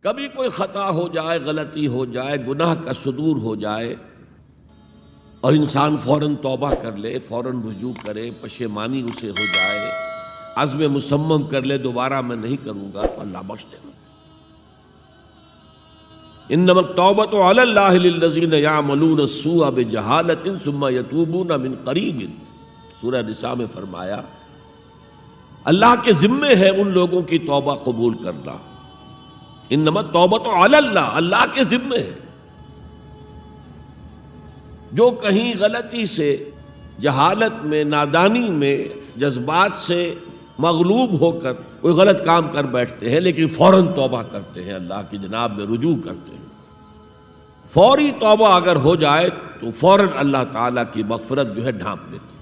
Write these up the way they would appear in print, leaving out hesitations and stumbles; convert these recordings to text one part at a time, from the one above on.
کبھی کوئی خطا ہو جائے، غلطی ہو جائے، گناہ کا صدور ہو جائے اور انسان فوراً توبہ کر لے، فوراً رجوع کرے، پشیمانی اسے ہو جائے، عزم مصمم کر لے دوبارہ میں نہیں کروں گا، تو اللہ بخش دے گا۔ انما التوبۃ علی اللہ للذین یعملون السوء بجہالۃ ثم یتوبون من قریب، سورہ نساء میں فرمایا اللہ کے ذمے ہے ان لوگوں کی توبہ قبول کرنا۔ انما التوبۃ علی اللہ، اللہ کے ذمے ہے۔ جو کہیں غلطی سے، جہالت میں، نادانی میں، جذبات سے مغلوب ہو کر کوئی غلط کام کر بیٹھتے ہیں، لیکن فوراً توبہ کرتے ہیں، اللہ کی جناب میں رجوع کرتے ہیں، فوری توبہ اگر ہو جائے تو فوراً اللہ تعالیٰ کی مغفرت جو ہے ڈھانپ لیتے ہیں۔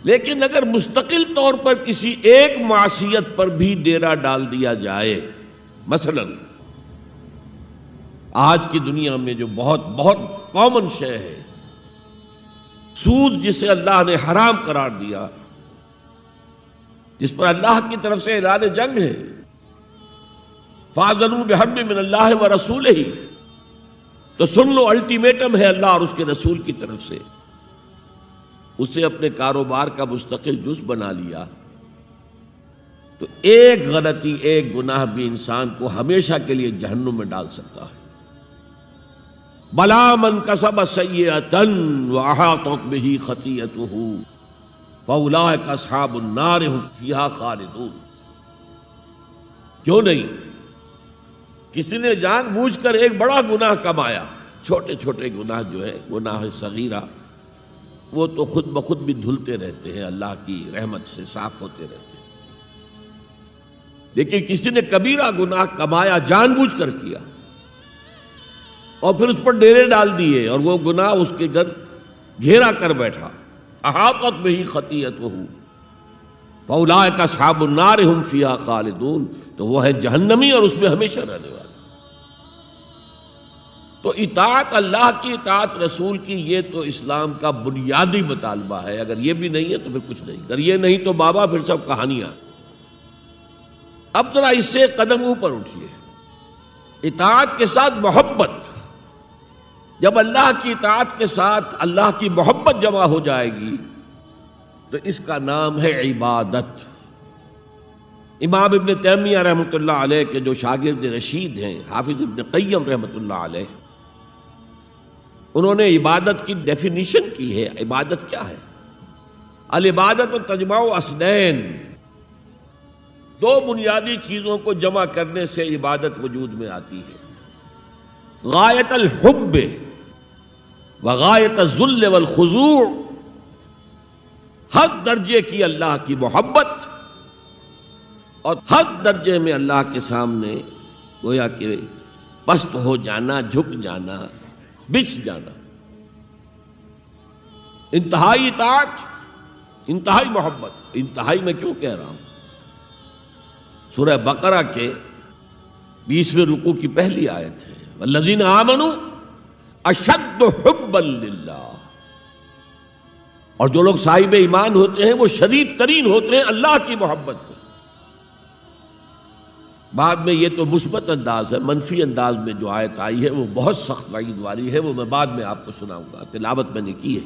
لیکن اگر مستقل طور پر کسی ایک معصیت پر بھی ڈیرا ڈال دیا جائے، مثلا آج کی دنیا میں جو بہت بہت کامن شے ہے، سود جسے اللہ نے حرام قرار دیا، جس پر اللہ کی طرف سے اعلان جنگ ہے، فَأَذَنُوا بِحَرْبٍ مِّنَ اللَّهِ وَرَسُولِهِ، تو سن لو، الٹیمیٹم ہے اللہ اور اس کے رسول کی طرف سے۔ اسے اپنے کاروبار کا مستقل جز بنا لیا تو ایک غلطی، ایک گناہ بھی انسان کو ہمیشہ کے لیے جہنم میں ڈال سکتا ہے۔ بَلَا مَنْ كَسَبَ سَيِّئَةً وَأَحَاطَتْ بِهِ خَطِيئَتُهُ فَأُولَٰئِكَ أَصْحَابُ النَّارِ هُمْ فِيهَا خَالِدُونَ۔ کیوں نہیں؟ کسی نے جان بوجھ کر ایک بڑا گناہ کمایا، چھوٹے چھوٹے گناہ جو ہے، گناہ صغیرہ، وہ تو خود بخود بھی دھلتے رہتے ہیں، اللہ کی رحمت سے صاف ہوتے رہتے ہیں۔ لیکن کسی نے کبیرہ گناہ کمایا، جان بوجھ کر کیا، اور پھر اس پر ڈیرے ڈال دیے، اور وہ گناہ اس کے گھر گھیرا کر بیٹھا، احاطت بہ خطیئتہ فاولئک اصحاب النار ہم فیہا خالدون، تو وہ ہے جہنمی اور اس میں ہمیشہ رہنے والا۔ تو اطاعت اللہ کی، اطاعت رسول کی، یہ تو اسلام کا بنیادی مطالبہ ہے۔ اگر یہ بھی نہیں ہے تو پھر کچھ نہیں، اگر یہ نہیں تو بابا پھر سب کہانیاں۔ اب ذرا اس سے قدم اوپر اٹھیے، اطاعت کے ساتھ محبت۔ جب اللہ کی اطاعت کے ساتھ اللہ کی محبت جمع ہو جائے گی تو اس کا نام ہے عبادت۔ امام ابن تیمیہ رحمۃ اللہ علیہ کے جو شاگرد رشید ہیں، حافظ ابن قیم رحمۃ اللہ علیہ، انہوں نے عبادت کی ڈیفینیشن کی ہے۔ عبادت کیا ہے؟ العبادت تجمع اصلین، دو بنیادی چیزوں کو جمع کرنے سے عبادت وجود میں آتی ہے، غایت الحب وغایت الذل والخضوع، حد درجے کی اللہ کی محبت اور حد درجے میں اللہ کے سامنے گویا کہ پست ہو جانا، جھک جانا، بچھ جانا، انتہائی اطاعت، انتہائی محبت۔ انتہائی میں کیوں کہہ رہا ہوں؟ سورہ بقرہ کے 20ویں رکوع کی پہلی آیت ہے، والذین آمنوا اشد حبا للہ، اور جو لوگ صاحب ایمان ہوتے ہیں وہ شدید ترین ہوتے ہیں اللہ کی محبت میں۔ بعد میں یہ تو مثبت انداز ہے، منفی انداز میں جو آیت آئی ہے وہ بہت سخت وعید والی ہے، وہ میں بعد میں آپ کو سناؤں گا، تلاوت میں نے کی ہے۔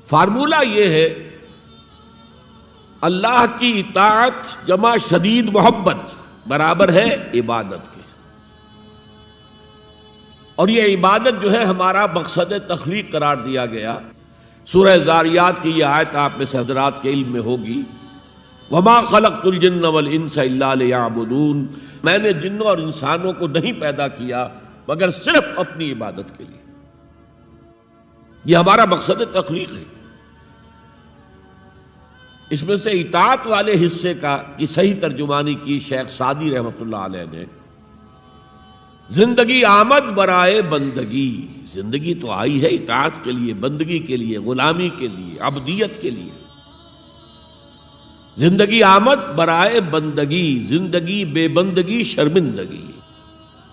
فارمولہ یہ ہے، اللہ کی اطاعت جمع شدید محبت برابر ہے عبادت کے، اور یہ عبادت جو ہے ہمارا مقصد تخلیق قرار دیا گیا۔ سورہ زاریات کی یہ آیت آپ میں سے حضرات کے علم میں ہوگی، وَمَا خَلَقْتُ الْجِنَّ وَالْإِنسَ إِلَّا لِيَعْبُدُونَ، میں نے جنوں اور انسانوں کو نہیں پیدا کیا مگر صرف اپنی عبادت کے لیے۔ یہ ہمارا مقصد تخلیق ہے۔ اس میں سے اطاعت والے حصے کی صحیح ترجمانی کی شیخ سعدی رحمۃ اللہ علیہ نے، زندگی آمد برائے بندگی، زندگی تو آئی ہے اطاعت کے لیے، بندگی کے لیے، غلامی کے لیے، عبدیت کے لیے۔ زندگی آمد برائے بندگی، زندگی بے بندگی شرمندگی۔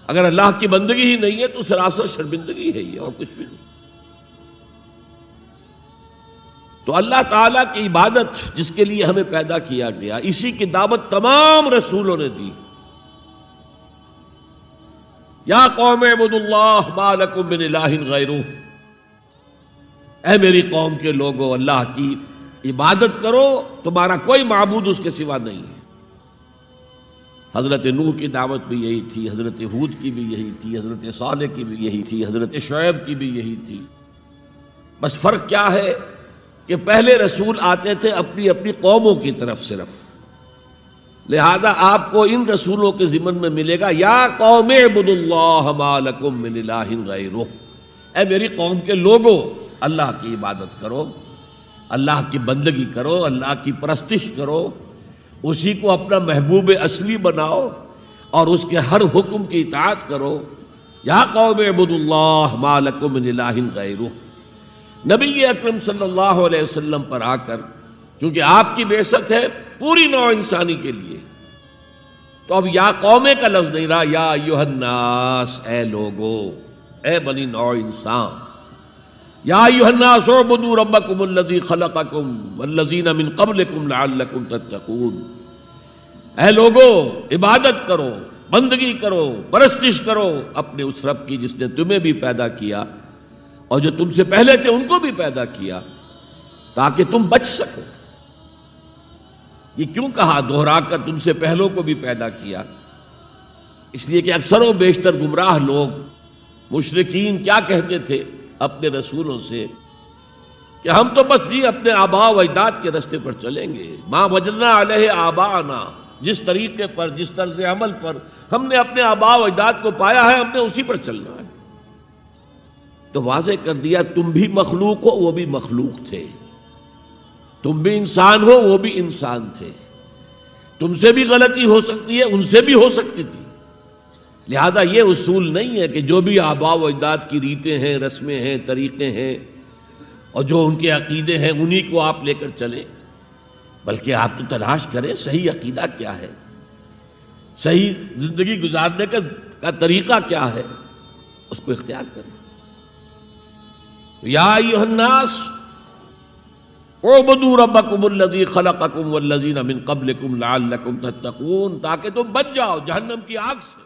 اگر اللہ کی بندگی ہی نہیں ہے تو سراسر شرمندگی ہے یہ، اور کچھ بھی نہیں۔ تو اللہ تعالیٰ کی عبادت جس کے لیے ہمیں پیدا کیا گیا، اسی کی دعوت تمام رسولوں نے دی۔ یا قوم اعبدوا اللہ ما لکم من الہ غیرہ، اے میری قوم کے لوگوں، اللہ کی عبادت کرو، تمہارا کوئی معبود اس کے سوا نہیں ہے۔ حضرت نوح کی دعوت بھی یہی تھی، حضرت ہود کی بھی یہی تھی، حضرت صالح کی بھی یہی تھی، حضرت شعیب کی بھی یہی تھی۔ بس فرق کیا ہے کہ پہلے رسول آتے تھے اپنی اپنی قوموں کی طرف صرف، لہذا آپ کو ان رسولوں کے ضمن میں ملے گا یا قوم اعبدوا اللہ ما لکم من الہ غیرہ، اے میری قوم کے لوگوں، اللہ کی عبادت کرو، اللہ کی بندگی کرو، اللہ کی پرستش کرو، اسی کو اپنا محبوب اصلی بناؤ اور اس کے ہر حکم کی اطاعت کرو۔ یا قوم اعبدوا اللہ ما لکم من الہ غیرہ۔ نبی اکرم صلی اللہ علیہ وسلم پر آ کر، کیونکہ آپ کی بعثت ہے پوری نوع انسانی کے لیے، تو اب یا قومے کا لفظ نہیں رہا، یا ایھا الناس، اے لوگو، اے بنی نوع انسان۔ یا ایھا الناس اعبدوا ربکم الذی خلقکم والذین من قبلکم لعلکم تتقون، اے لوگو عبادت کرو، بندگی کرو، پرستش کرو اپنے اس رب کی جس نے تمہیں بھی پیدا کیا اور جو تم سے پہلے تھے ان کو بھی پیدا کیا، تاکہ تم بچ سکو۔ یہ کیوں کہا دوہرا کر تم سے پہلوں کو بھی پیدا کیا؟ اس لیے کہ اکثر و بیشتر گمراہ لوگ، مشرکین کیا کہتے تھے اپنے رسولوں سے کہ ہم تو بس جی اپنے آباء و اجداد کے راستے پر چلیں گے، ما وجدنا علیہ آباءنا، جس طریقے پر، جس طرز عمل پر ہم نے اپنے آباء و اجداد کو پایا ہے ہم نے اسی پر چلنا ہے۔ تو واضح کر دیا تم بھی مخلوق ہو، وہ بھی مخلوق تھے، تم بھی انسان ہو، وہ بھی انسان تھے، تم سے بھی غلطی ہو سکتی ہے، ان سے بھی ہو سکتی تھی، لہذا یہ اصول نہیں ہے کہ جو بھی آباء و اجداد کی ریتیں ہیں، رسمیں ہیں، طریقے ہیں اور جو ان کے عقیدے ہیں انہی کو آپ لے کر چلیں، بلکہ آپ تو تلاش کریں صحیح عقیدہ کیا ہے، صحیح زندگی گزارنے کا طریقہ کیا ہے، اس کو اختیار کریں۔ یا ایھا الناس اعبدوا ربکم الذی خلقکم والذین من قبلکم لعلکم تتقون، تاکہ تم بچ جاؤ جہنم کی آگ سے۔